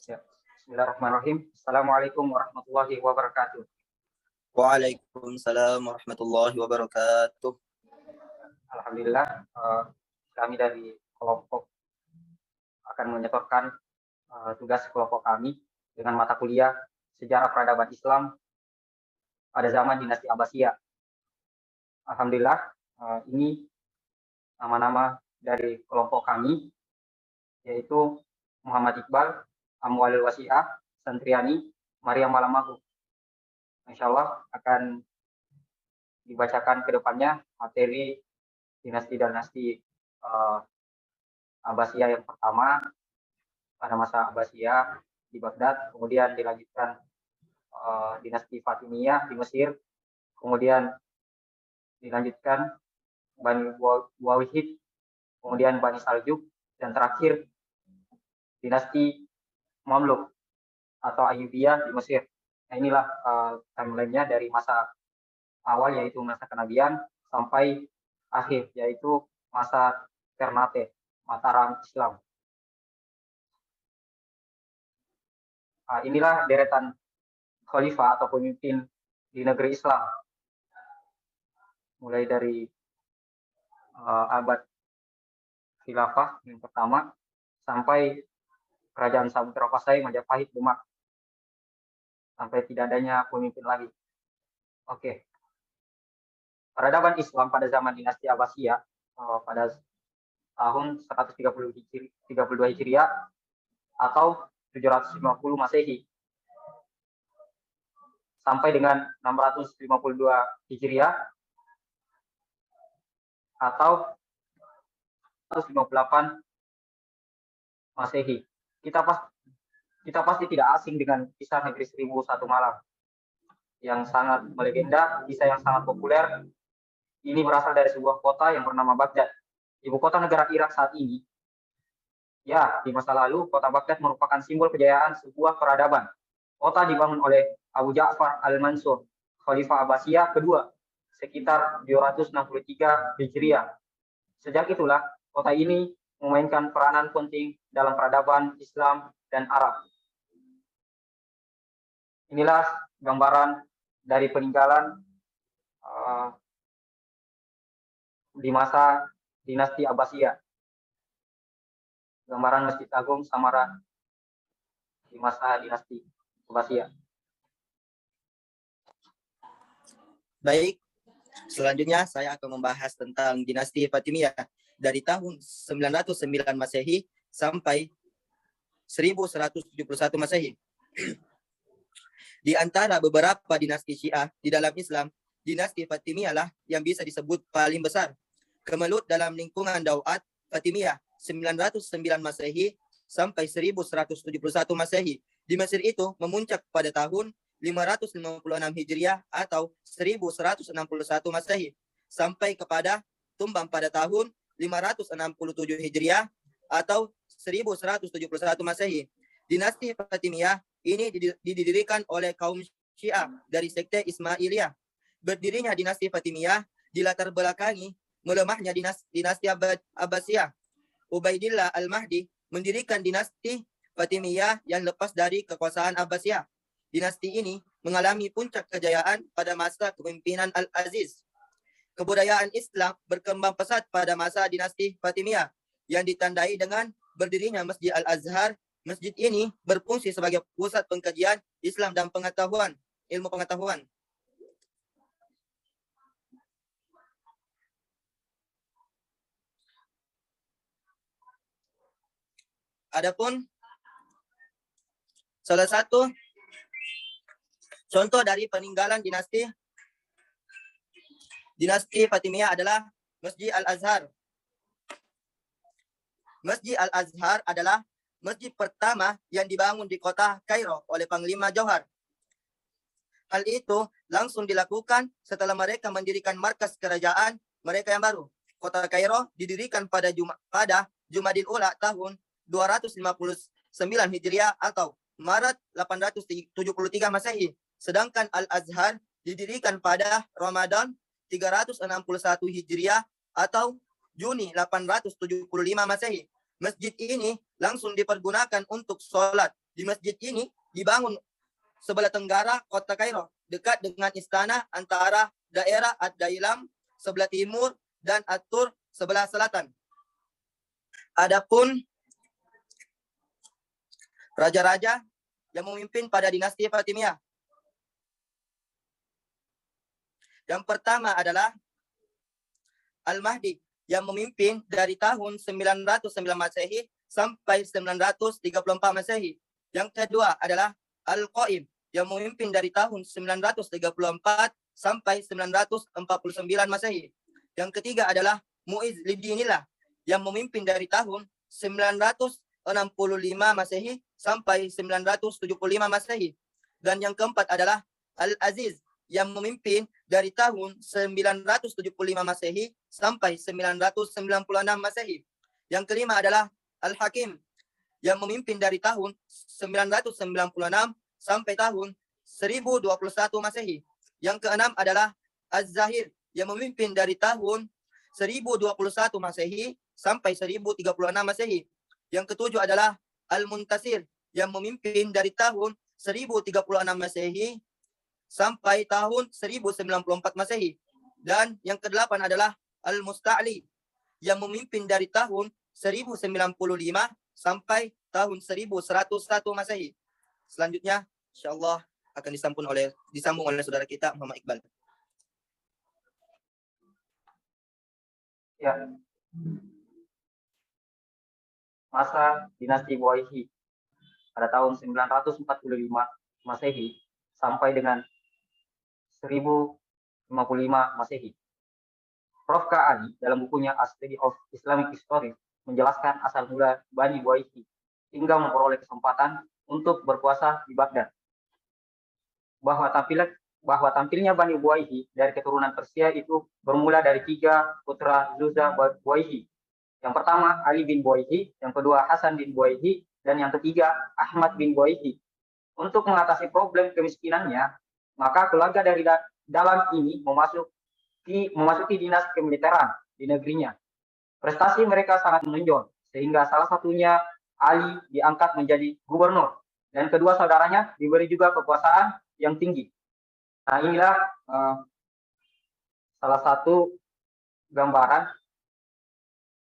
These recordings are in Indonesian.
Ya. Bismillahirrahmanirrahim. Assalamualaikum warahmatullahi wabarakatuh. Waalaikumsalam warahmatullahi wabarakatuh. Alhamdulillah, kami dari kelompok akan menyetorkan tugas kelompok kami dengan mata kuliah Sejarah Peradaban Islam pada zaman Dinasti Abbasiyah. Alhamdulillah, ini nama-nama dari kelompok kami, yaitu Muhammad Iqbal, Amwalul Wasi'ah, Santriani, Maria Malamahu. Insya Allah akan dibacakan ke depannya materi dinasti-dinasti Abbasiyah yang pertama pada masa Abbasiyah di Baghdad, kemudian dilanjutkan dinasti Fatimiyah di Mesir, kemudian dilanjutkan Bani Buwayhid, kemudian Bani Saljuk, dan terakhir dinasti Mamluk atau Ayyubiyah di Mesir. Nah, inilah timeline-nya dari masa awal yaitu masa kenabian sampai akhir yaitu masa Ternate, Mataram Islam. Inilah deretan khalifah atau pemimpin di negeri Islam mulai dari abad khilafah yang pertama sampai kerajaan Samudra Pasai, Majapahit, Demak, sampai tidak adanya pemimpin lagi. Oke. Peradaban Islam pada zaman dinasti Abbasiyah pada tahun 132 Hijriah atau 750 Masehi sampai dengan 652 Hijriah atau 158 Masehi. Kita pasti tidak asing dengan kisah negeri 1001 malam yang sangat melegenda, kisah yang sangat populer. Ini berasal dari sebuah kota yang bernama Baghdad, ibu kota negara Irak saat ini. Ya, di masa lalu kota Baghdad merupakan simbol kejayaan sebuah peradaban. Kota dibangun oleh Abu Ja'far al-Mansur, Khalifah Abbasiyah kedua, sekitar 263 Hijriah. Sejak itulah kota ini memainkan peranan penting dalam peradaban Islam dan Arab. Inilah gambaran dari peninggalan di masa dinasti Abbasiyah. Gambaran Masjid Agung Samara di masa dinasti Abbasiyah. Baik, selanjutnya saya akan membahas tentang dinasti Fatimiyah dari tahun 909 Masehi sampai 1171 Masehi. Di antara beberapa dinasti Syiah di dalam Islam, dinasti Fatimiyah lah yang bisa disebut paling besar. Kemelut dalam lingkungan Daulat Fatimiyah 909 Masehi sampai 1171 Masehi. Di Mesir itu memuncak pada tahun 556 Hijriah atau 1161 Masehi sampai kepada tumbang pada tahun 567 Hijriah atau 1171 Masehi. Dinasti Fatimiyah ini didirikan oleh kaum Syiah dari sekte Ismailiyah. Berdirinya dinasti Fatimiyah dilatar belakangi melemahnya dinasti Abbasiyah. Ubaidillah Al-Mahdi mendirikan dinasti Fatimiyah yang lepas dari kekuasaan Abbasiyah. Dinasti ini mengalami puncak kejayaan pada masa kepemimpinan Al-Aziz. Kebudayaan Islam berkembang pesat pada masa dinasti Fatimiyah yang ditandai dengan berdirinya Masjid Al-Azhar. Masjid ini berfungsi sebagai pusat pengkajian Islam dan ilmu pengetahuan. Adapun salah satu contoh dari peninggalan dinasti Fatimiyah adalah Masjid Al-Azhar. Masjid Al-Azhar adalah masjid pertama yang dibangun di kota Kairo oleh Panglima Johar. Hal itu langsung dilakukan setelah mereka mendirikan markas kerajaan mereka yang baru. Kota Kairo didirikan pada Jumadil Ula tahun 259 Hijriah atau Maret 873 Masehi. Sedangkan Al-Azhar didirikan pada Ramadan 361 Hijriah atau Juni 875 Masehi. Masjid ini langsung dipergunakan untuk sholat Di masjid ini dibangun sebelah tenggara kota Kairo, dekat dengan istana antara daerah Ad-Dailam sebelah timur dan At-Tur sebelah selatan. Adapun raja-raja yang memimpin pada dinasti Fatimiyah. Yang pertama adalah Al-Mahdi yang memimpin dari tahun 909 Masehi sampai 934 Masehi. Yang kedua adalah Al-Qaim yang memimpin dari tahun 934 sampai 949 Masehi. Yang ketiga adalah Mu'izz Lidinillah yang memimpin dari tahun 965 Masehi sampai 975 Masehi. Dan yang keempat adalah Al-Aziz yang memimpin dari tahun 975 Masehi sampai 996 Masehi. Yang kelima adalah Al-Hakim yang memimpin dari tahun 996 sampai tahun 1021 Masehi. Yang keenam adalah Az-Zahir yang memimpin dari tahun 1021 Masehi sampai 1036 Masehi. Yang ketujuh adalah Al-Muntasir yang memimpin dari tahun 1036 Masehi sampai tahun 1094 Masehi. Dan yang kedelapan adalah Al-Musta'li yang memimpin dari tahun 1095 sampai tahun 1101 Masehi. Selanjutnya, insyaallah akan disambung oleh saudara kita Muhammad Iqbal. Ya. Masa dinasti Buwaihi pada tahun 945 Masehi sampai dengan 1055 Masehi. Prof. K. Ali dalam bukunya A Study of Islamic History menjelaskan asal mula Bani Buwaihi hingga memperoleh kesempatan untuk berkuasa di Baghdad. Bahwa tampilnya Bani Buwaihi dari keturunan Persia itu bermula dari 3 putra Zuza Buwaihi. Yang pertama Ali bin Buwaihi, yang kedua Hasan bin Buwaihi, dan yang ketiga Ahmad bin Buwaihi. Untuk mengatasi problem kemiskinannya, maka keluarga dari dalam ini memasuki dinas kemiliteran di negerinya. Prestasi mereka sangat menonjol, sehingga salah satunya Ali diangkat menjadi gubernur, dan kedua saudaranya diberi juga kekuasaan yang tinggi. Nah, inilah salah satu gambaran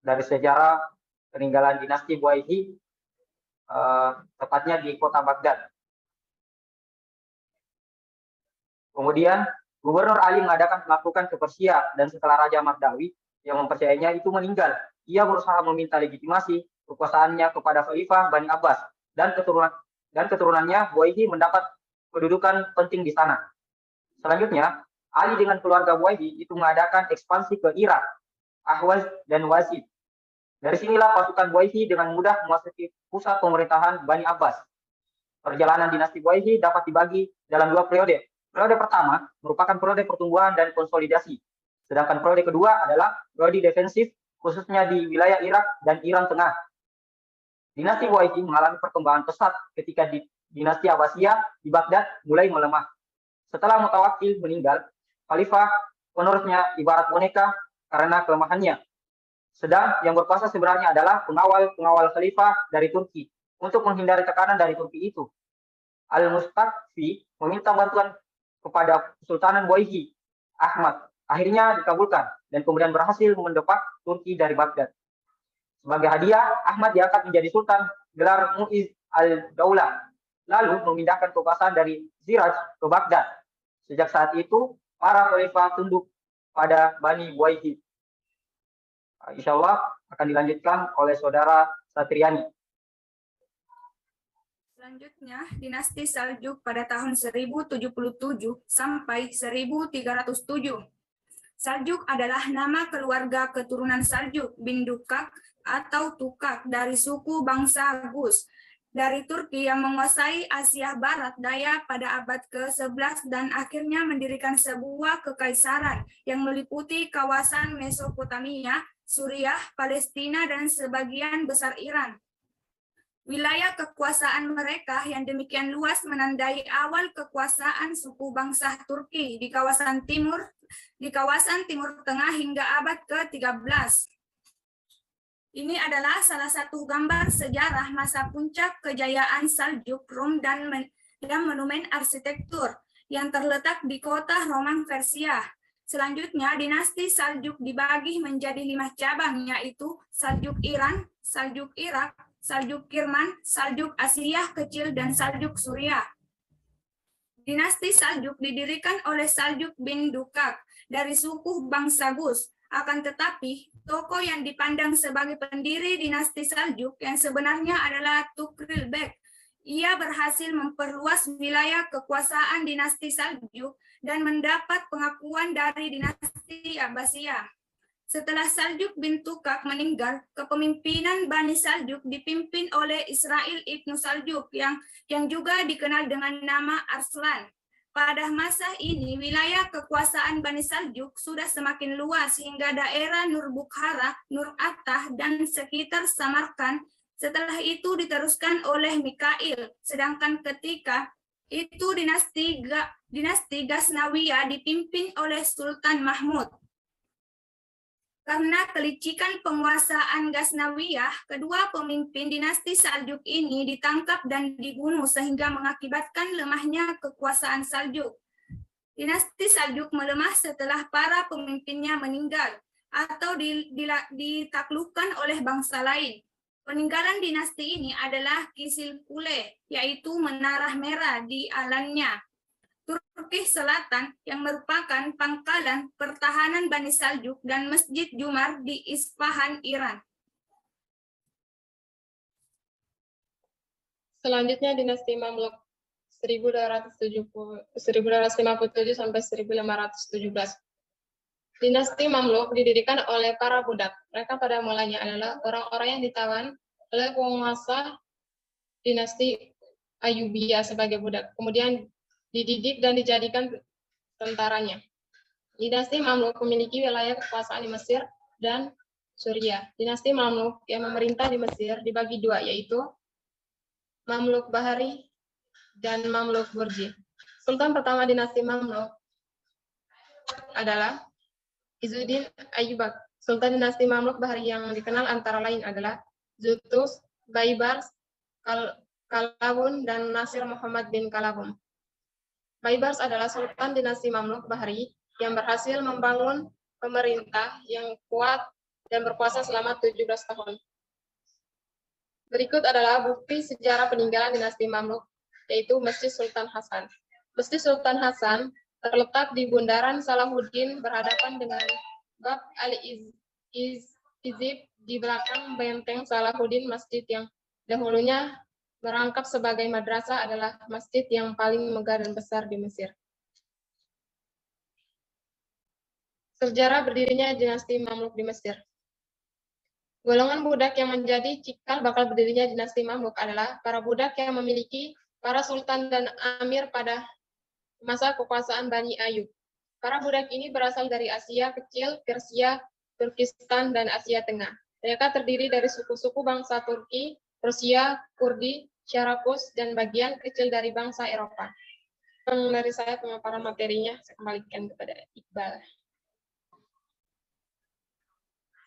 dari sejarah peninggalan dinasti Buwaihi, tepatnya di kota Baghdad. Kemudian Gubernur Ali melakukan ke Persia, dan setelah Raja Mardawi yang mempercayainya itu meninggal, ia berusaha meminta legitimasi kekuasaannya kepada Khalifah Bani Abbas, dan keturunannya Buwaihi mendapat kedudukan penting di sana. Selanjutnya, Ali dengan keluarga Buwaihi itu mengadakan ekspansi ke Irak, Ahwaz, dan Wazid. Dari sinilah pasukan Buwaihi dengan mudah memasuki pusat pemerintahan Bani Abbas. Perjalanan dinasti Buwaihi dapat dibagi dalam 2 periode. Periode pertama merupakan periode pertumbuhan dan konsolidasi, sedangkan periode kedua adalah periode defensif, khususnya di wilayah Irak dan Iran Tengah. Dinasti Buwaihi mengalami perkembangan pesat ketika dinasti Abbasiyah di Baghdad mulai melemah. Setelah Mutawakkil meninggal, Khalifah penerusnya ibarat boneka karena kelemahannya. Sedang yang berkuasa sebenarnya adalah pengawal Khalifah dari Turki. Untuk menghindari tekanan dari Turki itu, Al-Mustakfi meminta bantuan kepada Kesultanan Buwaihi, Ahmad. Akhirnya dikabulkan dan kemudian berhasil mendepak Turki dari Baghdad. Sebagai hadiah, Ahmad diangkat menjadi Sultan gelar Mu'izz al-Daulah, lalu memindahkan kekuasaan dari Ziraj ke Baghdad. Sejak saat itu, para khalifah tunduk pada Bani Buwaihi. Insya Allah akan dilanjutkan oleh saudara Satriani. Selanjutnya, dinasti Saljuk pada tahun 1077 sampai 1307. Saljuk adalah nama keluarga keturunan Saljuk bin Dukak atau Tukak dari suku bangsa Gus dari Turki yang menguasai Asia Barat Daya pada abad ke-11 dan akhirnya mendirikan sebuah kekaisaran yang meliputi kawasan Mesopotamia, Suriah, Palestina, dan sebagian besar Iran. Wilayah kekuasaan mereka yang demikian luas menandai awal kekuasaan suku bangsa Turki di kawasan Timur Tengah hingga abad ke-13. Ini adalah salah satu gambar sejarah masa puncak kejayaan Saljuk, Rom, dan monumen arsitektur yang terletak di kota Roman Persia. Selanjutnya, dinasti Saljuk dibagi menjadi 5 cabang, yaitu Saljuk Iran, Saljuk Irak, Saljuk Kirman, Saljuk Asia Kecil, dan Saljuk Suriah. Dinasti Saljuk didirikan oleh Saljuk bin Dukak dari suku bangsa Gus. Akan tetapi, tokoh yang dipandang sebagai pendiri dinasti Saljuk yang sebenarnya adalah Tugril Bek. Ia berhasil memperluas wilayah kekuasaan dinasti Saljuk dan mendapat pengakuan dari dinasti Abbasiyah. Setelah Saljuk bin Tukak meninggal, kepemimpinan Bani Saljuk dipimpin oleh Israil ibnu Saljuk yang juga dikenal dengan nama Arslan. Pada masa ini, wilayah kekuasaan Bani Saljuk sudah semakin luas hingga daerah Nur Bukhara, Nur Attah, dan sekitar Samarkand. Setelah itu diteruskan oleh Mikail, sedangkan ketika itu dinasti Ghaznawiyah dipimpin oleh Sultan Mahmud. Karena kelicikan penguasaan Ghaznawiyah, kedua pemimpin dinasti Saljuk ini ditangkap dan dibunuh sehingga mengakibatkan lemahnya kekuasaan Saljuk. Dinasti Saljuk melemah setelah para pemimpinnya meninggal atau ditaklukkan oleh bangsa lain. Peninggalan dinasti ini adalah Kisil Kule, yaitu menara merah di alannya, Turki Selatan yang merupakan pangkalan pertahanan Bani Saljuk, dan Masjid Jumar di Isfahan, Iran. Selanjutnya dinasti Mamluk 1257 sampai 1517. Dinasti Mamluk didirikan oleh para budak. Mereka pada mulanya adalah orang-orang yang ditawan oleh penguasa dinasti Ayyubiyah sebagai budak. Kemudian dididik dan dijadikan tentaranya. Dinasti Mamluk memiliki wilayah kekuasaan di Mesir dan Suriah. Dinasti Mamluk yang memerintah di Mesir dibagi dua, yaitu Mamluk Bahari dan Mamluk Burji. Sultan pertama dinasti Mamluk adalah Izzuddin Ayyubak. Sultan dinasti Mamluk Bahari yang dikenal antara lain adalah Zutus, Baibars, Kalawun, dan Nasir Muhammad bin Kalawun. Baibars adalah Sultan dinasti Mamluk Bahari yang berhasil membangun pemerintah yang kuat dan berkuasa selama 17 tahun. Berikut adalah bukti sejarah peninggalan dinasti Mamluk, yaitu Masjid Sultan Hasan. Masjid Sultan Hasan terletak di bundaran Salahuddin berhadapan dengan Bab al-Izib di belakang benteng Salahuddin. Masjid yang dahulunya merangkap sebagai madrasah adalah masjid yang paling megah dan besar di Mesir. Sejarah berdirinya dinasti Mamluk di Mesir. Golongan budak yang menjadi cikal bakal berdirinya dinasti Mamluk adalah para budak yang memiliki para sultan dan amir pada masa kekuasaan Bani Ayyub. Para budak ini berasal dari Asia Kecil, Persia, Turkistan, dan Asia Tengah. Mereka terdiri dari suku-suku bangsa Turki, Rusia, Kurdi, Syarakus, dan bagian kecil dari bangsa Eropa. Dari saya pemaparan materinya, saya kembalikan kepada Iqbal.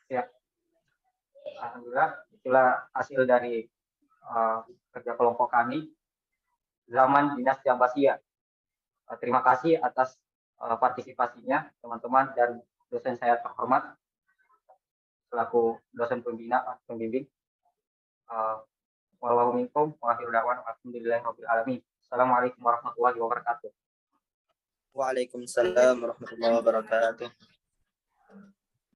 Ya, alhamdulillah itulah hasil dari kerja kelompok kami zaman dinasti Abbasiyah. Terima kasih atas partisipasinya teman-teman dan dosen saya terhormat selaku dosen pembimbing. Wallahu minkum wa akhiru da'wana alhamdulillahirabbil alamin. Assalamualaikum warahmatullahi wabarakatuh. Waalaikumsalam warahmatullahi wabarakatuh.